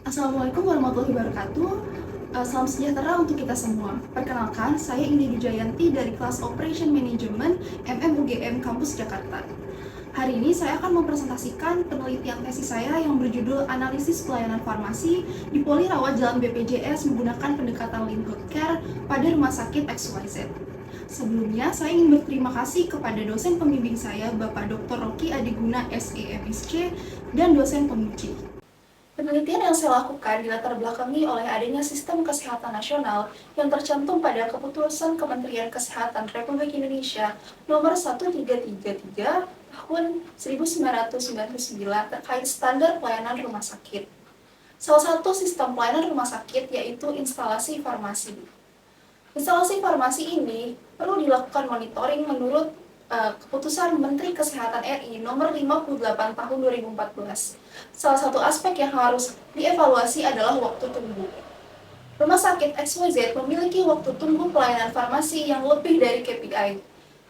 Assalamualaikum warahmatullahi wabarakatuh. Salam sejahtera untuk kita semua. Perkenalkan, saya Indi Dujayanti dari kelas Operation Management MMUGM Kampus Jakarta. Hari ini saya akan mempresentasikan penelitian tesis saya yang berjudul Analisis Pelayanan Farmasi di Poli Rawat Jalan BPJS menggunakan pendekatan Lean Healthcare pada Rumah Sakit XYZ. Sebelumnya, saya ingin berterima kasih kepada dosen pembimbing saya, Bapak Dr. Rocky Adiguna SEMSC, dan dosen penguji. Penelitian yang saya lakukan dilatar belakangi oleh adanya sistem kesehatan nasional yang tercantum pada Keputusan Kementerian Kesehatan Republik Indonesia Nomor 1333 Tahun 1999 terkait standar pelayanan rumah sakit. Salah satu sistem pelayanan rumah sakit yaitu instalasi farmasi. Instalasi farmasi ini perlu dilakukan monitoring menurut Keputusan Menteri Kesehatan RI Nomor 58 Tahun 2014. Salah satu aspek yang harus dievaluasi adalah waktu tunggu. Rumah sakit XYZ memiliki waktu tunggu pelayanan farmasi yang lebih dari KPI.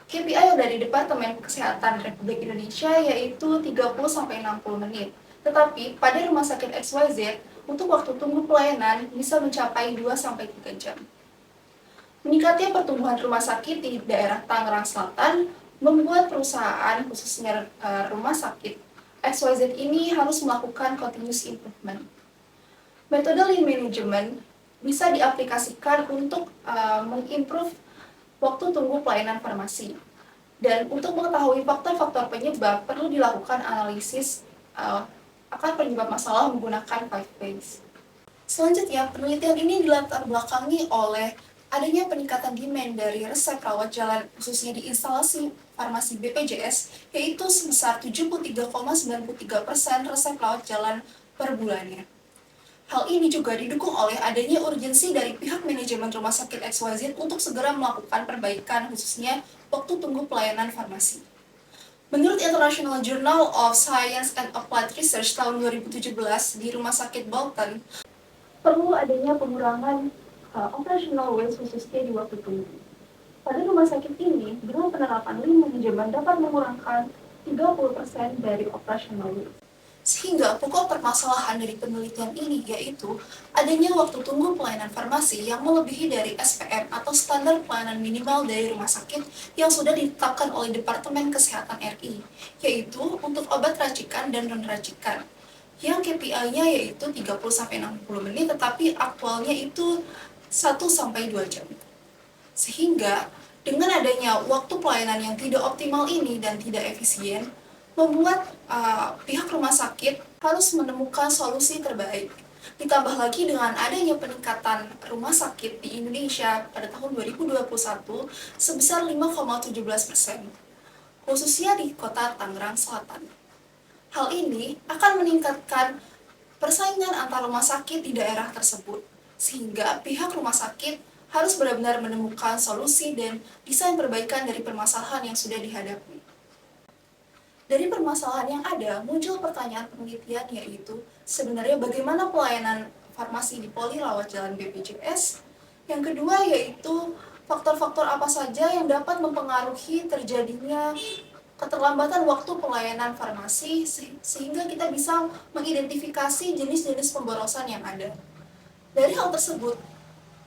KPI dari Departemen Kesehatan Republik Indonesia yaitu 30-60 menit. Tetapi pada rumah sakit XYZ, untuk waktu tunggu pelayanan bisa mencapai 2-3 jam. Meningkatnya pertumbuhan rumah sakit di daerah Tangerang Selatan membuat perusahaan, khususnya rumah sakit XYZ ini harus melakukan continuous improvement. Metode Lean Management bisa diaplikasikan untuk mengimprove waktu tunggu pelayanan farmasi. Dan untuk mengetahui faktor-faktor penyebab, perlu dilakukan analisis akan penyebab masalah menggunakan 5 phase. Selanjutnya, penelitian ini dilatar belakangi oleh adanya peningkatan demand dari resep rawat jalan khususnya di instalasi farmasi BPJS, yaitu sebesar 73,93% resep rawat jalan per bulannya. Hal ini juga didukung oleh adanya urgensi dari pihak manajemen rumah sakit XYZ untuk segera melakukan perbaikan khususnya waktu tunggu pelayanan farmasi. Menurut International Journal of Science and Applied Research tahun 2017 di Rumah Sakit Bolton, perlu adanya pengurangan operational waste khususnya di waktu tunggu. Pada rumah sakit ini, dengan penerapan Lean Management dapat mengurangkan 30% dari operational waste. Sehingga pokok permasalahan dari penelitian ini yaitu adanya waktu tunggu pelayanan farmasi yang melebihi dari SPM atau standar pelayanan minimal dari rumah sakit yang sudah ditetapkan oleh Departemen Kesehatan RI, yaitu untuk obat racikan dan non-racikan yang KPI-nya yaitu 30-60 menit, tetapi aktualnya itu 1-2 jam. Sehingga dengan adanya waktu pelayanan yang tidak optimal ini dan tidak efisien, membuat pihak rumah sakit harus menemukan solusi terbaik. Ditambah lagi dengan adanya peningkatan rumah sakit di Indonesia pada tahun 2021 sebesar 5,17%, khususnya di kota Tangerang Selatan. Hal ini akan meningkatkan persaingan antar rumah sakit di daerah tersebut, sehingga pihak rumah sakit harus benar-benar menemukan solusi dan desain perbaikan dari permasalahan yang sudah dihadapi. Dari permasalahan yang ada, muncul pertanyaan penelitian yaitu, sebenarnya bagaimana pelayanan farmasi di Poli Rawat Jalan BPJS? Yang kedua yaitu, faktor-faktor apa saja yang dapat mempengaruhi terjadinya keterlambatan waktu pelayanan farmasi sehingga kita bisa mengidentifikasi jenis-jenis pemborosan yang ada. Dari hal tersebut,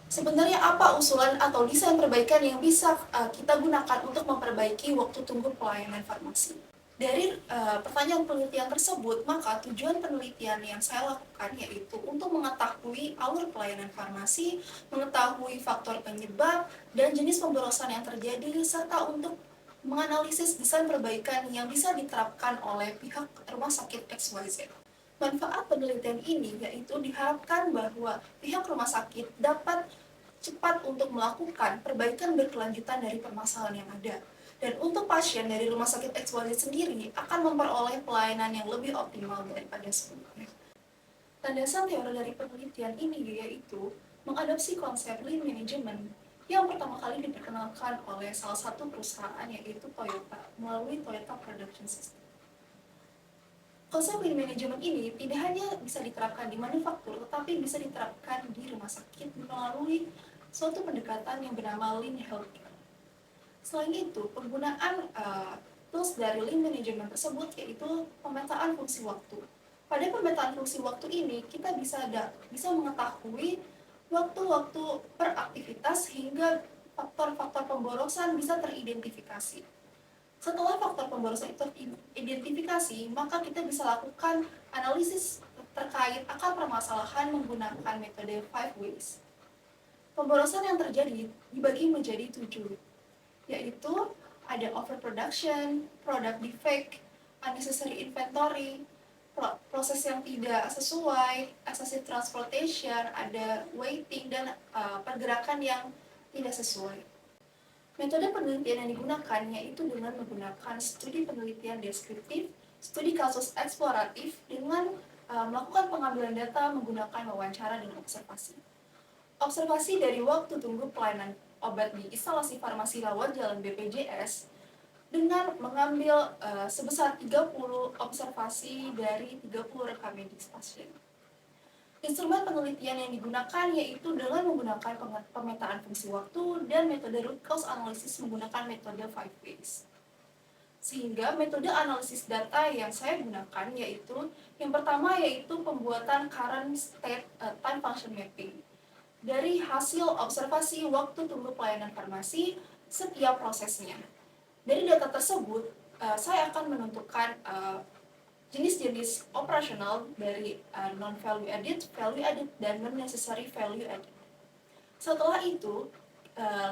sebenarnya apa usulan atau desain perbaikan yang bisa kita gunakan untuk memperbaiki waktu tunggu pelayanan farmasi? Dari pertanyaan penelitian tersebut, maka tujuan penelitian yang saya lakukan yaitu untuk mengetahui alur pelayanan farmasi, mengetahui faktor penyebab dan jenis pemborosan yang terjadi, serta untuk menganalisis desain perbaikan yang bisa diterapkan oleh pihak rumah sakit XYZ. Manfaat penelitian ini yaitu diharapkan bahwa pihak rumah sakit dapat cepat untuk melakukan perbaikan berkelanjutan dari permasalahan yang ada. Dan untuk pasien dari rumah sakit XYZ sendiri akan memperoleh pelayanan yang lebih optimal daripada sebelumnya. Landasan teori dari penelitian ini yaitu mengadopsi konsep Lean Management yang pertama kali diperkenalkan oleh salah satu perusahaan yaitu Toyota melalui Toyota Production System. Konsep Lean Management ini tidak hanya bisa diterapkan di manufaktur, tetapi bisa diterapkan di rumah sakit melalui suatu pendekatan yang bernama Lean Healthcare. Selain itu, penggunaan tools dari Lean Management tersebut yaitu pemetaan fungsi waktu. Pada pemetaan fungsi waktu ini, kita bisa mengetahui waktu-waktu per aktivitas hingga faktor-faktor pemborosan bisa teridentifikasi. Setelah faktor pemborosan itu teridentifikasi, maka kita bisa lakukan analisis terkait akar permasalahan menggunakan metode 5 ways. Pemborosan yang terjadi dibagi menjadi 7, yaitu ada overproduction, product defect, unnecessary inventory, proses yang tidak sesuai, excessive transportation, ada waiting, dan pergerakan yang tidak sesuai. Metode penelitian yang digunakan yaitu dengan menggunakan studi penelitian deskriptif, studi kasus eksploratif dengan melakukan pengambilan data menggunakan wawancara dan observasi. Observasi dari waktu tunggu pelayanan obat di instalasi farmasi rawat jalan BPJS dengan mengambil sebesar 30 observasi dari 30 rekam medis pasien. Instrumen penelitian yang digunakan yaitu dengan menggunakan pemetaan fungsi waktu dan metode root cause analysis menggunakan metode 5 ways. Sehingga metode analisis data yang saya gunakan yaitu yang pertama yaitu pembuatan current state time function mapping. Dari hasil observasi waktu tunggu pelayanan farmasi setiap prosesnya. Dari data tersebut, saya akan menentukan jenis-jenis operasional dari non-value added, value added, dan non-necessary value added. Setelah itu,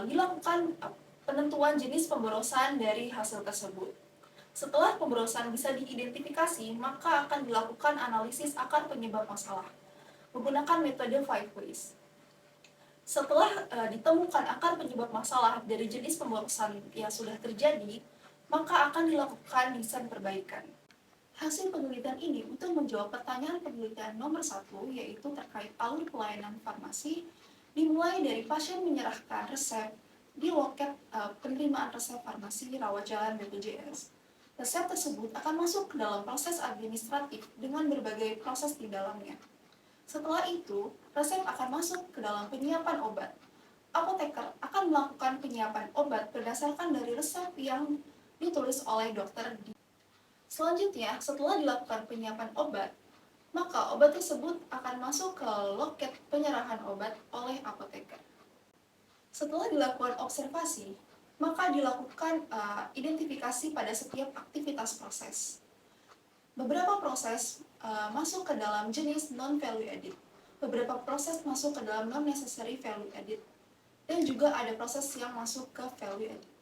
dilakukan penentuan jenis pemborosan dari hasil tersebut. Setelah pemborosan bisa diidentifikasi, maka akan dilakukan analisis akar penyebab masalah menggunakan metode 5 ways. Setelah ditemukan akar penyebab masalah dari jenis pemborosan yang sudah terjadi, maka akan dilakukan desain perbaikan. Hasil penelitian ini untuk menjawab pertanyaan penelitian nomor 1, yaitu terkait alur pelayanan farmasi, dimulai dari pasien menyerahkan resep di loket penerimaan resep farmasi rawat jalan BPJS. Resep tersebut akan masuk ke dalam proses administratif dengan berbagai proses di dalamnya. Setelah itu, resep akan masuk ke dalam penyiapan obat. Apoteker akan melakukan penyiapan obat berdasarkan dari resep yang ditulis oleh dokter. Selanjutnya, setelah dilakukan penyiapan obat, maka obat tersebut akan masuk ke loket penyerahan obat oleh apoteker. Setelah dilakukan observasi, maka dilakukan identifikasi pada setiap aktivitas proses. Beberapa proses masuk ke dalam jenis non-value added, beberapa proses masuk ke dalam non-necessary value added, dan juga ada proses yang masuk ke value added.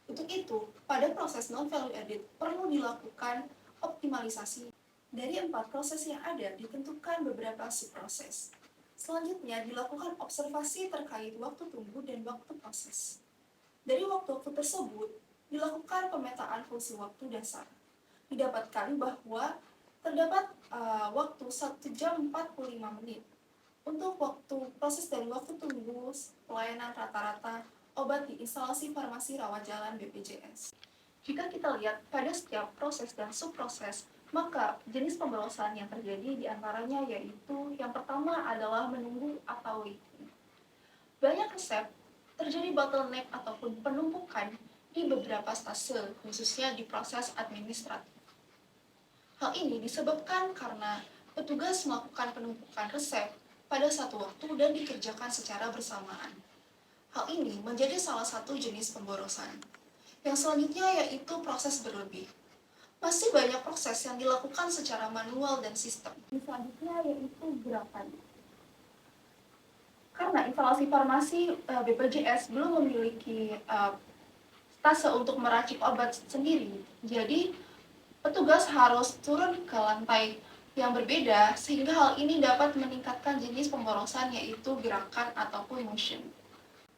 Untuk itu, pada proses non-value added perlu dilakukan optimalisasi. Dari 4 proses yang ada, ditentukan beberapa subproses. Selanjutnya, dilakukan observasi terkait waktu tunggu dan waktu proses. Dari waktu-waktu tersebut, dilakukan pemetaan fungsi waktu dasar. Didapatkan bahwa terdapat waktu 1 jam 45 menit untuk waktu proses dari waktu tunggu pelayanan rata-rata obat di instalasi farmasi rawat jalan BPJS. Jika kita lihat pada setiap proses dan subproses, maka jenis pemborosan yang terjadi diantaranya yaitu yang pertama adalah menunggu atau waiting. Banyak resep terjadi bottleneck ataupun penumpukan di beberapa stase, khususnya di proses administratif. Hal ini disebabkan karena petugas melakukan penumpukan resep pada satu waktu dan dikerjakan secara bersamaan. Hal ini menjadi salah satu jenis pemborosan. Yang selanjutnya yaitu proses berlebih. Masih banyak proses yang dilakukan secara manual dan sistem. Selanjutnya yaitu gerakan. Karena instalasi farmasi BPJS belum memiliki stase untuk meracik obat sendiri, jadi petugas harus turun ke lantai yang berbeda sehingga hal ini dapat meningkatkan jenis pemborosan yaitu gerakan ataupun motion.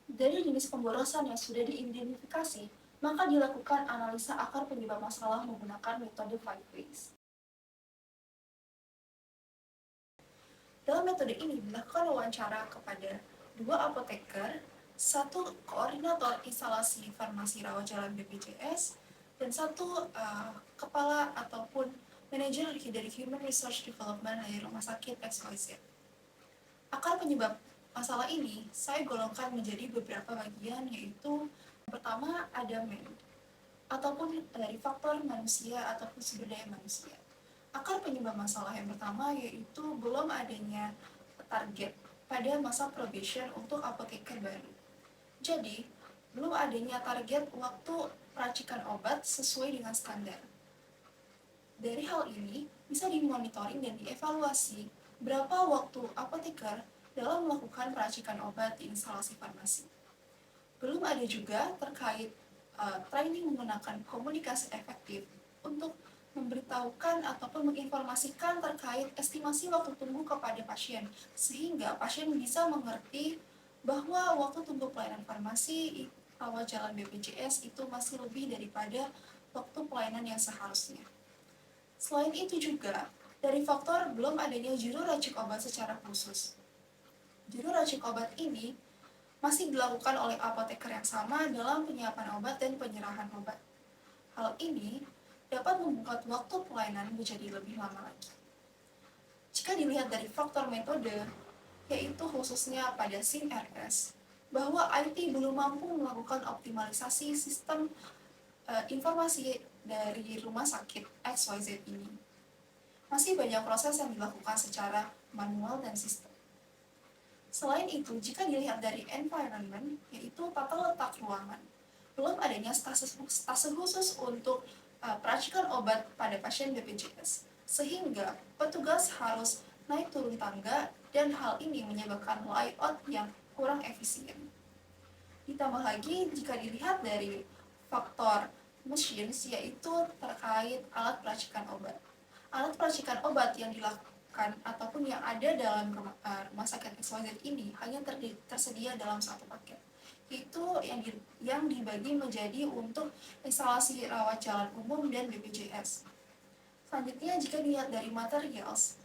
Dari jenis pemborosan yang sudah diidentifikasi, maka dilakukan analisa akar penyebab masalah menggunakan metode 5 ways. Dalam metode ini dilakukan wawancara kepada 2 apoteker, 1 koordinator instalasi farmasi rawat jalan BPJS, dan 1 kepala ataupun manajer dari Human Research Development dari Rumah Sakit XYZ. Akar penyebab masalah ini saya golongkan menjadi beberapa bagian, yaitu yang pertama ada man, ataupun dari faktor manusia ataupun sumber daya manusia. Akar penyebab masalah yang pertama yaitu belum adanya target pada masa probation untuk apoteker baru. Jadi, belum adanya target waktu peracikan obat sesuai dengan standar. Dari hal ini, bisa dimonitoring dan dievaluasi berapa waktu apoteker dalam melakukan peracikan obat di instalasi farmasi. Belum ada juga terkait training menggunakan komunikasi efektif untuk memberitahukan ataupun menginformasikan terkait estimasi waktu tunggu kepada pasien, sehingga pasien bisa mengerti bahwa waktu tunggu pelayanan farmasi rawat jalan BPJS itu masih lebih daripada waktu pelayanan yang seharusnya. Selain itu juga, dari faktor belum adanya juru racik obat secara khusus. Juru racik obat ini masih dilakukan oleh apoteker yang sama dalam penyiapan obat dan penyerahan obat. Hal ini dapat membuat waktu pelayanan menjadi lebih lama lagi. Jika dilihat dari faktor metode, yaitu khususnya pada SIM RS, bahwa IT belum mampu melakukan optimalisasi sistem informasi dari rumah sakit XYZ ini. Masih banyak proses yang dilakukan secara manual dan sistem. Selain itu, jika dilihat dari environment, yaitu tata letak ruangan, belum adanya stase khusus untuk peracikan obat pada pasien BPJS, sehingga petugas harus naik turun tangga dan hal ini menyebabkan layout yang kurang efisien. Ditambah lagi jika dilihat dari faktor machines, yaitu terkait alat peracikan obat. Alat peracikan obat yang dilakukan ataupun yang ada dalam rumah sakit XYZ ini hanya tersedia dalam satu paket, yaitu yang dibagi menjadi untuk instalasi rawat jalan umum dan BPJS. Selanjutnya, jika dilihat dari materials,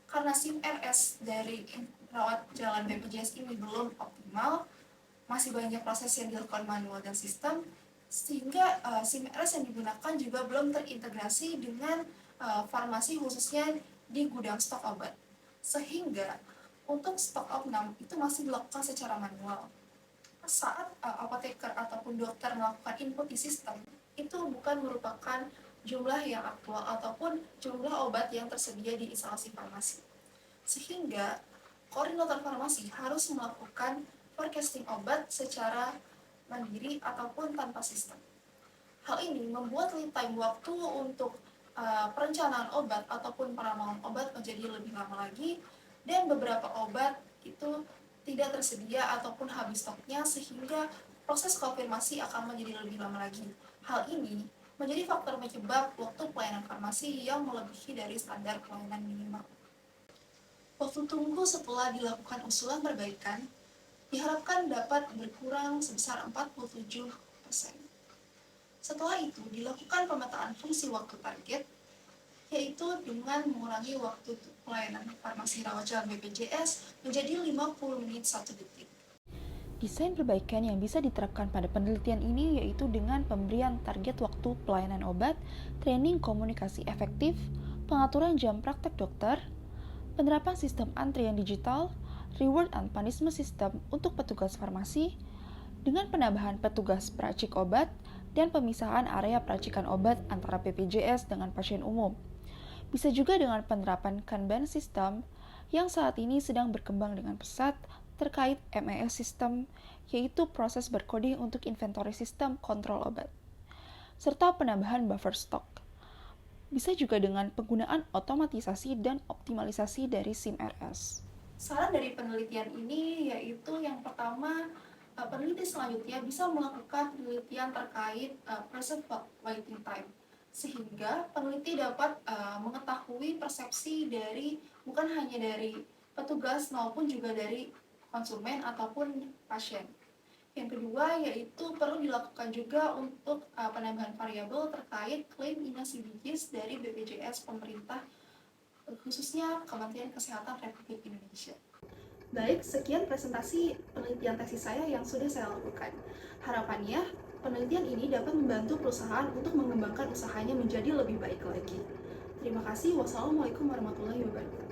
karena SIM RS dari rawat jalan BPJS ini belum optimal, masih banyak proses yang dilakukan manual dan sistem, sehingga SIM RS yang digunakan juga belum terintegrasi dengan farmasi khususnya di gudang stok obat, sehingga untuk stok opnam itu masih dilakukan secara manual. Saat apoteker ataupun dokter melakukan input di sistem, itu bukan merupakan jumlah yang aktual ataupun jumlah obat yang tersedia di instalasi farmasi, sehingga koordinator farmasi harus melakukan forecasting obat secara mandiri ataupun tanpa sistem. Hal ini membuat lead time waktu untuk perencanaan obat ataupun peramalan obat menjadi lebih lama lagi, dan beberapa obat itu tidak tersedia ataupun habis stoknya, sehingga proses konfirmasi akan menjadi lebih lama lagi. Hal ini menjadi faktor penyebab waktu pelayanan farmasi yang melebihi dari standar pelayanan minimal. Waktu tunggu setelah dilakukan usulan perbaikan diharapkan dapat berkurang sebesar 47%. Setelah itu, dilakukan pemetaan fungsi waktu target, yaitu dengan mengurangi waktu pelayanan farmasi rawat jalan BPJS menjadi 50 menit 1 detik. Desain perbaikan yang bisa diterapkan pada penelitian ini yaitu dengan pemberian target waktu pelayanan obat, training komunikasi efektif, pengaturan jam praktek dokter, penerapan sistem antrian digital, reward and punishment system untuk petugas farmasi, dengan penambahan petugas peracik obat, dan pemisahan area peracikan obat antara BPJS dengan pasien umum. Bisa juga dengan penerapan Kanban system yang saat ini sedang berkembang dengan pesat terkait MES system, yaitu proses berkoding untuk inventory sistem kontrol obat, serta penambahan buffer stock. Bisa juga dengan penggunaan otomatisasi dan optimalisasi dari SIM RS. Saran dari penelitian ini yaitu yang pertama, peneliti selanjutnya bisa melakukan penelitian terkait preserved waiting time, sehingga peneliti dapat mengetahui persepsi dari bukan hanya dari petugas maupun juga dari konsumen ataupun pasien. Yang kedua yaitu perlu dilakukan juga untuk penambahan variabel terkait klaim inasidigis dari BPJS pemerintah, khususnya Kementerian Kesehatan Republik Indonesia. Baik, sekian presentasi penelitian tesis saya yang sudah saya lakukan. Harapannya, penelitian ini dapat membantu perusahaan untuk mengembangkan usahanya menjadi lebih baik lagi. Terima kasih. Wassalamualaikum warahmatullahi wabarakatuh.